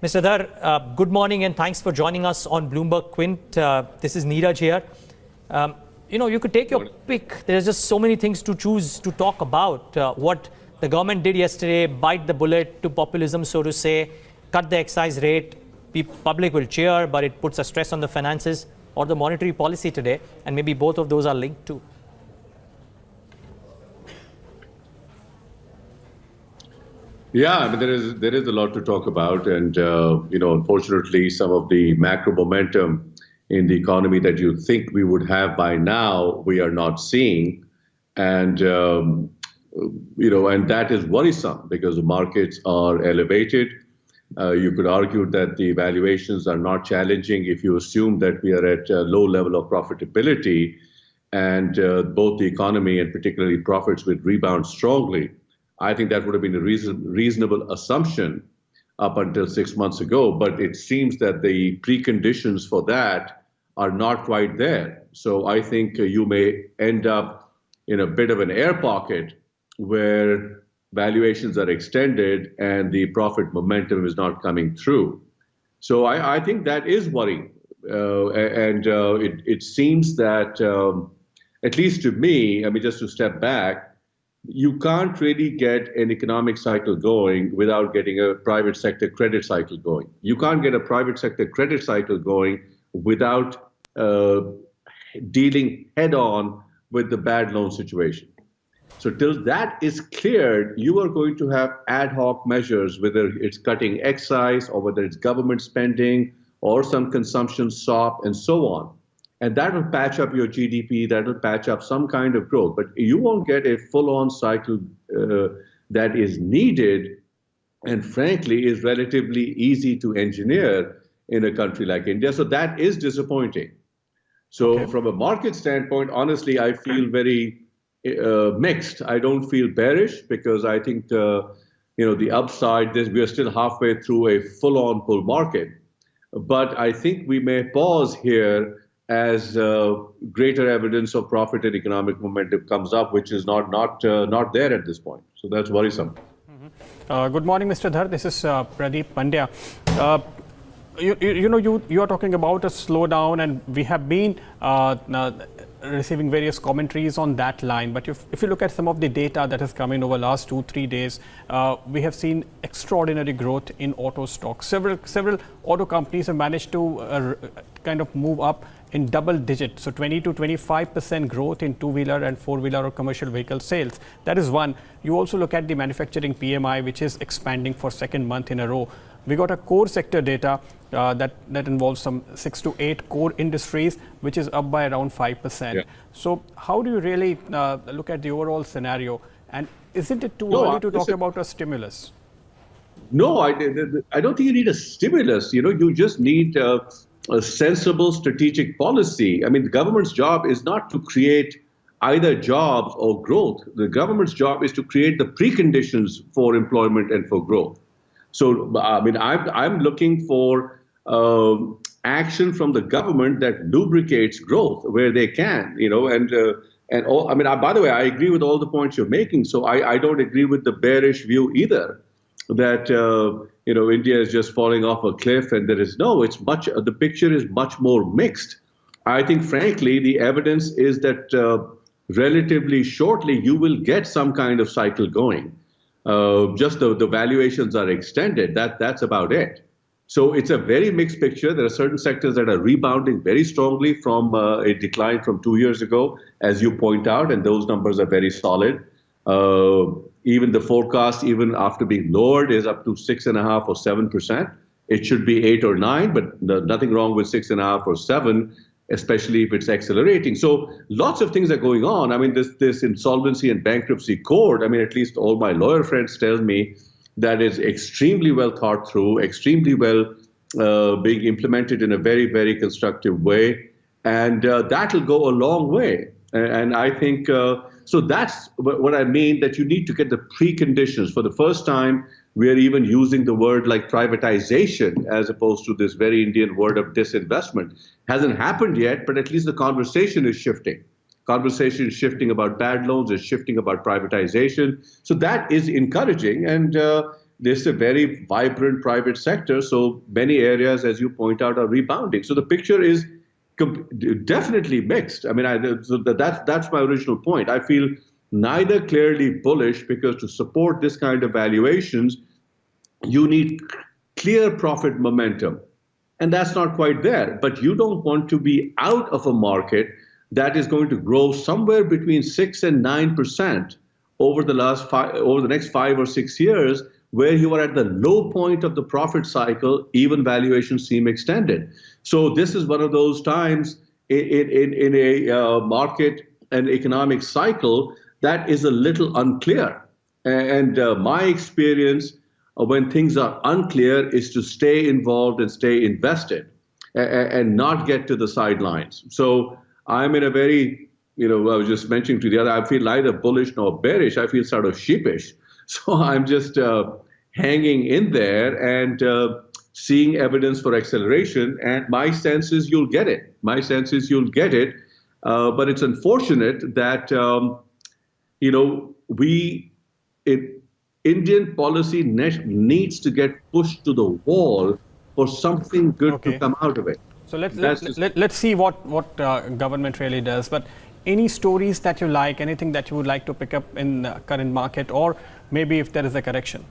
Mr. Dhar, good morning and thanks for joining us on Bloomberg Quint. This is Neeraj here. You could take your pick. There's just so many things to choose to talk about. What the government did yesterday, bite the bullet to populism, so to say, cut the excise rate. Public will cheer, but it puts a stress on the finances, or the monetary policy today, and maybe both of those are linked too. Yeah, I mean, there is a lot to talk about, and unfortunately, some of the macro momentum in the economy that you think we would have by now, we are not seeing, and and that is worrisome because the markets are elevated. You could argue that the valuations are not challenging if you assume that we are at a low level of profitability, and both the economy and particularly profits would rebound strongly. I think that would have been a reasonable assumption up until 6 months ago, but it seems that the preconditions for that are not quite there. So I think you may end up in a bit of an air pocket where valuations are extended and the profit momentum is not coming through. So I think that is worrying. It seems that, at least to me, I mean, just to step back, you can't really get an economic cycle going without getting a private sector credit cycle going. You can't get a private sector credit cycle going without dealing head on with the bad loan situation. So till that is cleared, you are going to have ad hoc measures, whether it's cutting excise or whether it's government spending or some consumption stop and so on. And that will patch up your GDP, that will patch up some kind of growth. But you won't get a full-on cycle that is needed and frankly is relatively easy to engineer in a country like India. So that is disappointing. So From a market standpoint, honestly, I feel very mixed. I don't feel bearish because I think the upside, we are still halfway through a full-on bull market. But I think we may pause here as greater evidence of profit and economic momentum comes up, which is not there at this point. So that's worrisome. Good morning, Mr. Dhar. This is Pradeep Pandya. You are talking about a slowdown, and we have been receiving various commentaries on that line. But if you look at some of the data that has come in over the last 2-3 days, we have seen extraordinary growth in auto stocks. Several auto companies have managed to kind of move up in double digits, so 20 to 25% growth in two-wheeler and four-wheeler or commercial vehicle sales. That is one. You also look at the manufacturing PMI, which is expanding for second month in a row. We got a core sector data that involves some 6 to 8 core industries, which is up by around 5%. Yeah. So how do you really look at the overall scenario? And isn't it too early to talk about a stimulus? No, I don't think you need a stimulus. You just need a sensible strategic policy. I mean, the government's job is not to create either jobs or growth. The government's job is to create the preconditions for employment and for growth. So, I mean, I'm looking for action from the government that lubricates growth where they can, by the way, I agree with all the points you're making. So I don't agree with the bearish view either that, India is just falling off a cliff and the picture is much more mixed. I think, frankly, the evidence is that relatively shortly you will get some kind of cycle going. Just the valuations are extended. That's about it. So it's a very mixed picture. There are certain sectors that are rebounding very strongly from a decline from 2 years ago, as you point out, and those numbers are very solid. Even the forecast, even after being lowered, is up to 6.5% or 7%. It should be 8 or 9, but nothing wrong with 6.5 or 7, especially if it's accelerating. So lots of things are going on. I mean, this insolvency and bankruptcy code, I mean, at least all my lawyer friends tell me that is extremely well thought through, extremely well being implemented in a very, very constructive way. And that will go a long way. And I think, so that's what I mean, that you need to get the preconditions. For the first time, we are even using the word like privatization as opposed to this very Indian word of disinvestment. Hasn't happened yet, but at least the conversation is shifting. Conversation is shifting about bad loans, is shifting about privatization. So that is encouraging. And, there's a very vibrant private sector. So many areas, as you point out, are rebounding. So the picture is definitely mixed. I mean, that's my original point. I feel neither clearly bullish, because to support this kind of valuations, you need clear profit momentum. And that's not quite there. But you don't want to be out of a market that is going to grow somewhere between 6 and 9% over the next 5 or 6 years, where you are at the low point of the profit cycle, even valuations seem extended. So this is one of those times in a market and economic cycle that is a little unclear. And my experience when things are unclear is to stay involved and stay invested and not get to the sidelines. So I'm in a very, I was just mentioning to the other, I feel neither bullish nor bearish. I feel sort of sheepish. So I'm just hanging in there and seeing evidence for acceleration. And my sense is you'll get it. But it's unfortunate that, Indian policy needs to get pushed to the wall for something good to come out of it. So let's see what government really does. But any stories that you like, anything that you would like to pick up in the current market, or maybe if there is a correction?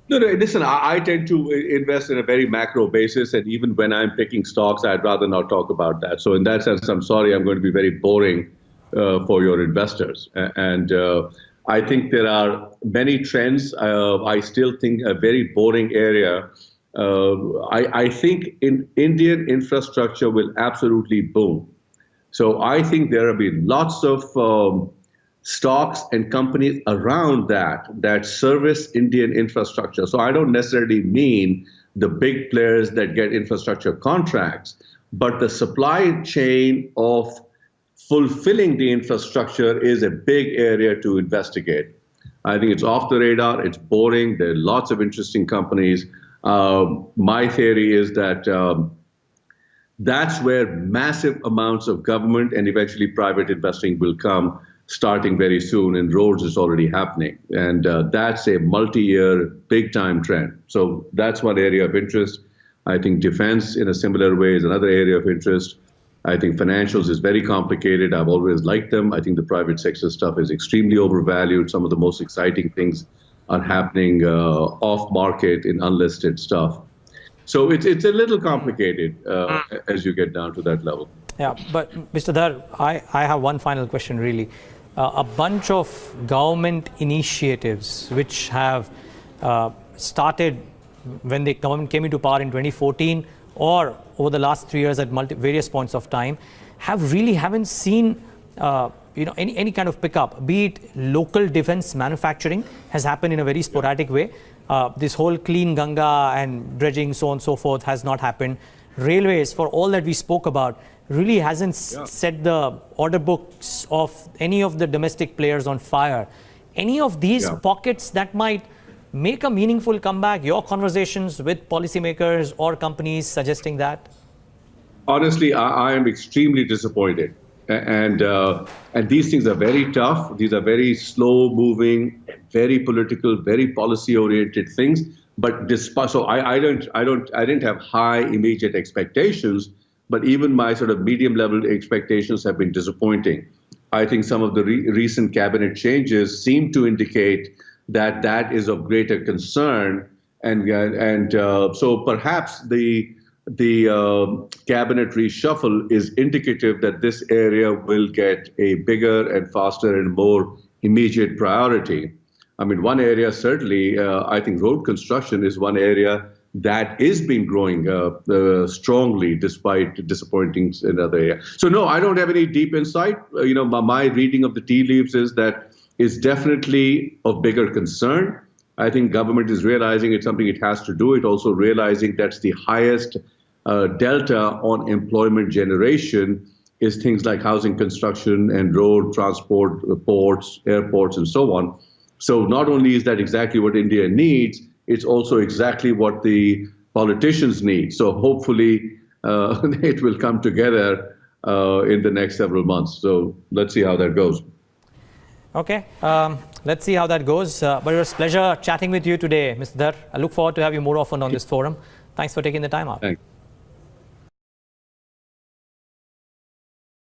No, listen, I tend to invest in a very macro basis, and even when I'm picking stocks, I'd rather not talk about that. So in that sense, I'm sorry, I'm going to be very boring for your investors. And I think there are many trends. I still think a very boring area. I think Indian infrastructure will absolutely boom. So I think there will be lots of stocks and companies around that service Indian infrastructure. So I don't necessarily mean the big players that get infrastructure contracts, but the supply chain of fulfilling the infrastructure is a big area to investigate. I think it's off the radar. It's boring. There are lots of interesting companies. My theory is that that's where massive amounts of government and eventually private investing will come, starting very soon. And roads is already happening. And that's a multi-year, big-time trend. So that's one area of interest. I think defense in a similar way is another area of interest. I think financials is very complicated. I've always liked them. I think the private sector stuff is extremely overvalued. Some of the most exciting things are happening off market in unlisted stuff. So it's a little complicated as you get down to that level. Yeah, but Mr. Dhar, I have one final question really. A bunch of government initiatives which have started when the government came into power in 2014 or over the last 3 years at various points of time haven't seen any kind of pickup, be it local defense manufacturing has happened in a very sporadic way. This whole clean Ganga and dredging, so on and so forth, has not happened. Railways, for all that we spoke about, really hasn't set the order books of any of the domestic players on fire. Any of these pockets that might make a meaningful comeback, your conversations with policymakers or companies suggesting that? Honestly, I am extremely disappointed. And these things are very tough. These are very slow-moving, very political, very policy-oriented things. But so I didn't have high immediate expectations, but even my sort of medium-level expectations have been disappointing. I think some of the recent cabinet changes seem to indicate that is of greater concern, and so perhaps the cabinet reshuffle is indicative that this area will get a bigger and faster and more immediate priority. I mean, one area certainly, I think road construction is one area that is been growing strongly despite disappointing in other areas. So no, I don't have any deep insight. My reading of the tea leaves is that it's definitely of bigger concern. I think government is realizing it's something it has to do. It also realizing that's the highest delta on employment generation is things like housing construction and road transport, ports, airports, and so on. So not only is that exactly what India needs, it's also exactly what the politicians need. So hopefully it will come together in the next several months. So let's see how that goes. Okay. Let's see how that goes. But it was a pleasure chatting with you today, Mr. Dhar. I look forward to have you more often on this forum. Thanks for taking the time out. Thanks.